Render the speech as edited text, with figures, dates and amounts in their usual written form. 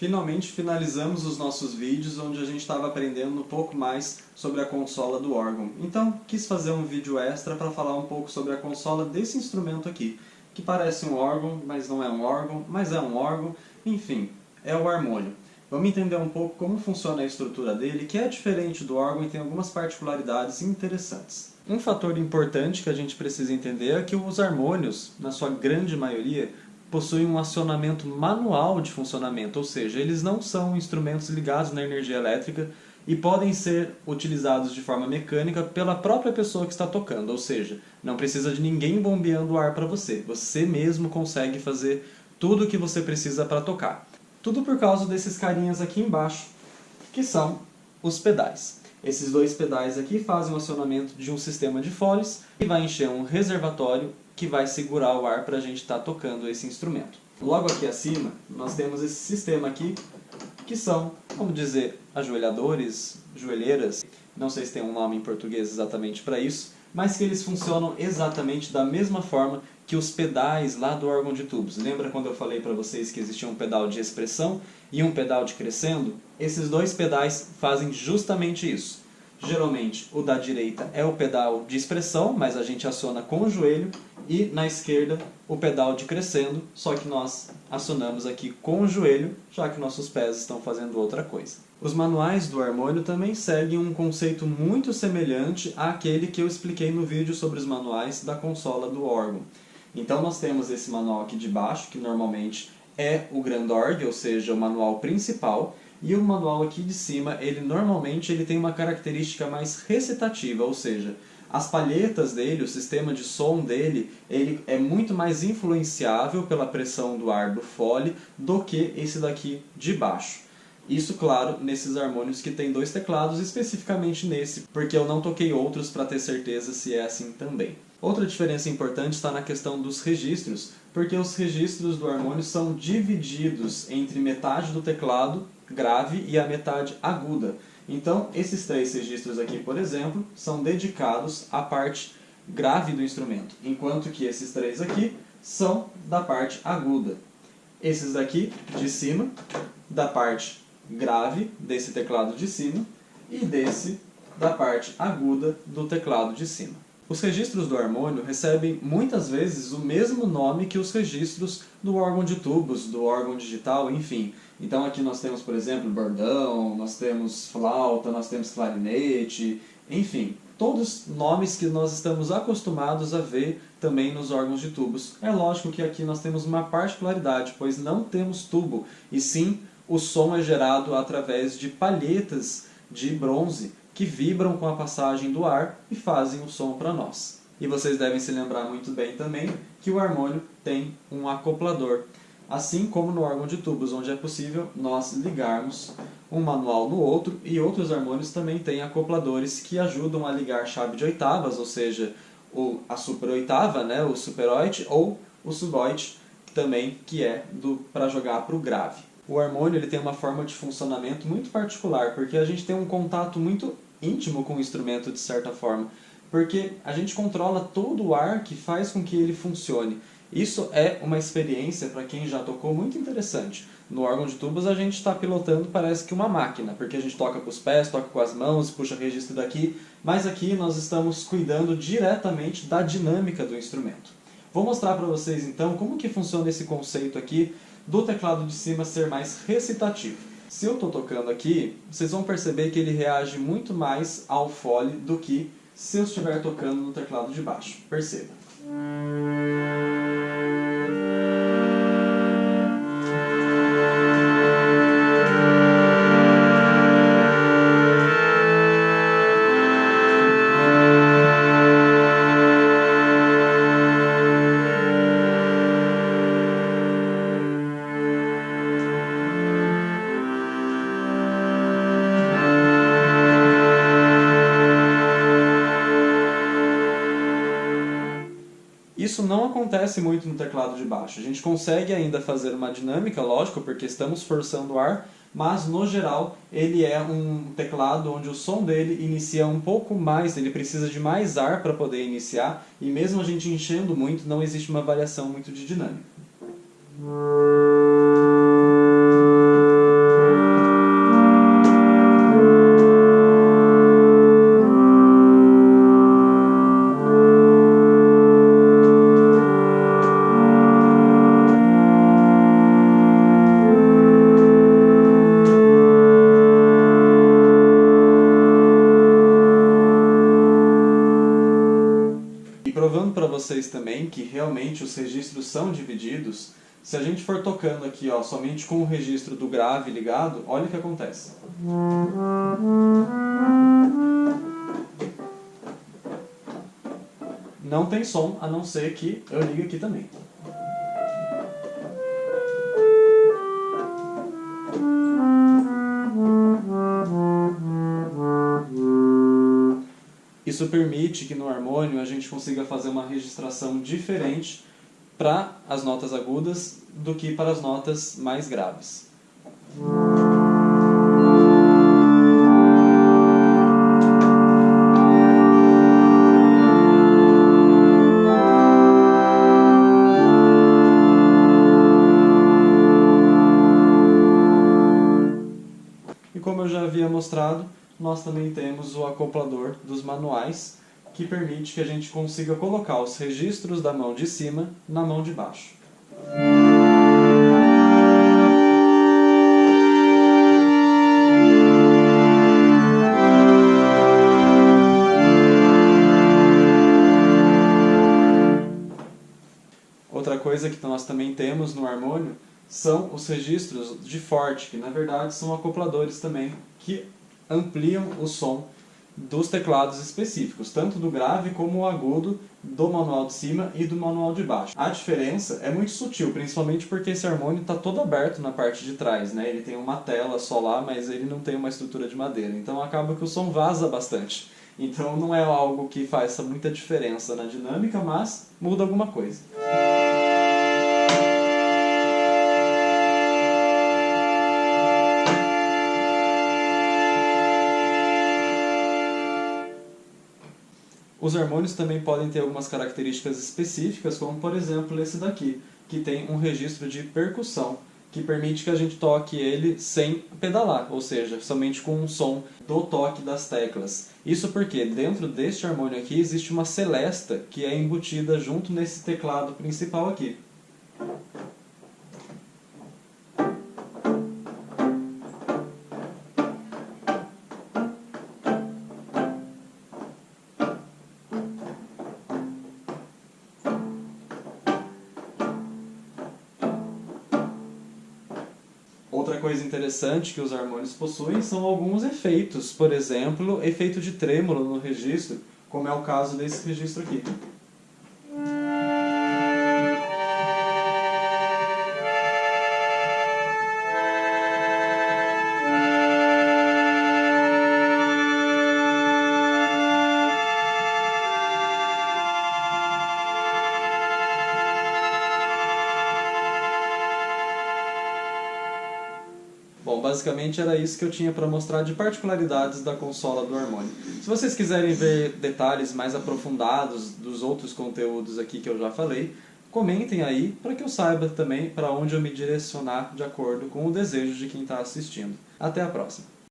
Finalmente finalizamos os nossos vídeos onde a gente estava aprendendo um pouco mais sobre a consola do órgão. Então quis fazer um vídeo extra para falar um pouco sobre a consola desse instrumento aqui, que parece um órgão, mas não é um órgão, mas é um órgão, enfim, é o harmônio. Vamos entender um pouco como funciona a estrutura dele, que é diferente do órgão e tem algumas particularidades interessantes. Um fator importante que a gente precisa entender é que os harmônios, na sua grande maioria, possuem um acionamento manual de funcionamento, ou seja, eles não são instrumentos ligados na energia elétrica e podem ser utilizados de forma mecânica pela própria pessoa que está tocando, ou seja, não precisa de ninguém bombeando o ar para você, você mesmo consegue fazer tudo o que você precisa para tocar. Tudo por causa desses carinhas aqui embaixo, que são os pedais. Esses dois pedais aqui fazem o acionamento de um sistema de foles e vai encher um reservatório que vai segurar o ar para a gente estar tocando esse instrumento. Logo aqui acima, nós temos esse sistema aqui, que são, vamos dizer, ajoelhadores, joelheiras, não sei se tem um nome em português exatamente para isso, mas que eles funcionam exatamente da mesma forma que os pedais lá do órgão de tubos. Lembra quando eu falei para vocês que existia um pedal de expressão e um pedal de crescendo? Esses dois pedais fazem justamente isso. Geralmente o da direita é o pedal de expressão, mas a gente aciona com o joelho, e na esquerda o pedal de crescendo, só que nós acionamos aqui com o joelho, já que nossos pés estão fazendo outra coisa. Os manuais do harmônio também seguem um conceito muito semelhante àquele que eu expliquei no vídeo sobre os manuais da consola do órgão. Então nós temos esse manual aqui de baixo, que normalmente é o Grandorg, ou seja, o manual principal, e o manual aqui de cima, normalmente ele tem uma característica mais recitativa, ou seja, as palhetas dele, o sistema de som dele, ele é muito mais influenciável pela pressão do ar do fole do que esse daqui de baixo. Isso, claro, nesses harmônios que tem dois teclados, especificamente nesse, porque eu não toquei outros para ter certeza se é assim também. Outra diferença importante está na questão dos registros, porque os registros do harmônio são divididos entre metade do teclado grave e a metade aguda. Então, esses três registros aqui, por exemplo, são dedicados à parte grave do instrumento, enquanto que esses três aqui são da parte aguda. Esses daqui, de cima, da parte grave desse teclado de cima, e desse da parte aguda do teclado de cima. Os registros do harmônio recebem muitas vezes o mesmo nome que os registros do órgão de tubos, do órgão digital, enfim. Então aqui nós temos, por exemplo, bordão, nós temos flauta, nós temos clarinete, enfim. Todos nomes que nós estamos acostumados a ver também nos órgãos de tubos. É lógico que aqui nós temos uma particularidade, pois não temos tubo, e sim o som é gerado através de palhetas de bronze, que vibram com a passagem do ar e fazem o som para nós. E vocês devem se lembrar muito bem também que o harmônio tem um acoplador. Assim como no órgão de tubos, onde é possível nós ligarmos um manual no outro, e outros harmônios também têm acopladores que ajudam a ligar chave de oitavas, ou seja, a superoitava, né, o superoite, ou o suboite, também, que é para jogar para o grave. O harmônio ele tem uma forma de funcionamento muito particular, porque a gente tem um contato muito íntimo com o instrumento, de certa forma, porque a gente controla todo o ar que faz com que ele funcione. Isso é uma experiência, para quem já tocou, muito interessante. No órgão de tubos a gente está pilotando, parece que uma máquina, porque a gente toca com os pés, toca com as mãos, puxa registro daqui, mas aqui nós estamos cuidando diretamente da dinâmica do instrumento. Vou mostrar para vocês então como que funciona esse conceito aqui do teclado de cima ser mais recitativo. Se eu estou tocando aqui, vocês vão perceber que ele reage muito mais ao fole do que se eu estiver tocando no teclado de baixo. Perceba. Isso não acontece muito no teclado de baixo. A gente consegue ainda fazer uma dinâmica, lógico, porque estamos forçando o ar, mas no geral ele é um teclado onde o som dele inicia um pouco mais, ele precisa de mais ar para poder iniciar, e mesmo a gente enchendo muito, não existe uma variação muito de dinâmica. vocês também que realmente os registros são divididos. Se a gente for tocando aqui, ó, somente com o registro do grave ligado, olha o que acontece. Não tem som, a não ser que eu ligue aqui também. Isso permite que no harmônio a gente consiga fazer uma registração diferente para as notas agudas do que para as notas mais graves. E como eu já havia mostrado, nós também temos o acoplador dos manuais, que permite que a gente consiga colocar os registros da mão de cima na mão de baixo. Outra coisa que nós também temos no harmônio são os registros de forte, que na verdade são acopladores também, que ampliam o som dos teclados específicos, tanto do grave como o agudo do manual de cima e do manual de baixo. A diferença é muito sutil, principalmente porque esse harmônio está todo aberto na parte de trás, né? Ele tem uma tela só lá, mas ele não tem uma estrutura de madeira, então acaba que o som vaza bastante. Então não é algo que faça muita diferença na dinâmica, mas muda alguma coisa. Os harmônios também podem ter algumas características específicas, como por exemplo esse daqui, que tem um registro de percussão, que permite que a gente toque ele sem pedalar, ou seja, somente com um som do toque das teclas. Isso porque dentro deste harmônio aqui existe uma celesta que é embutida junto nesse teclado principal aqui. Outra coisa interessante que os harmônios possuem são alguns efeitos, por exemplo, efeito de trêmulo no registro, como é o caso desse registro aqui. Bom, basicamente era isso que eu tinha para mostrar de particularidades da consola do harmônio. Se vocês quiserem ver detalhes mais aprofundados dos outros conteúdos aqui que eu já falei, comentem aí para que eu saiba também para onde eu me direcionar de acordo com o desejo de quem está assistindo. Até a próxima!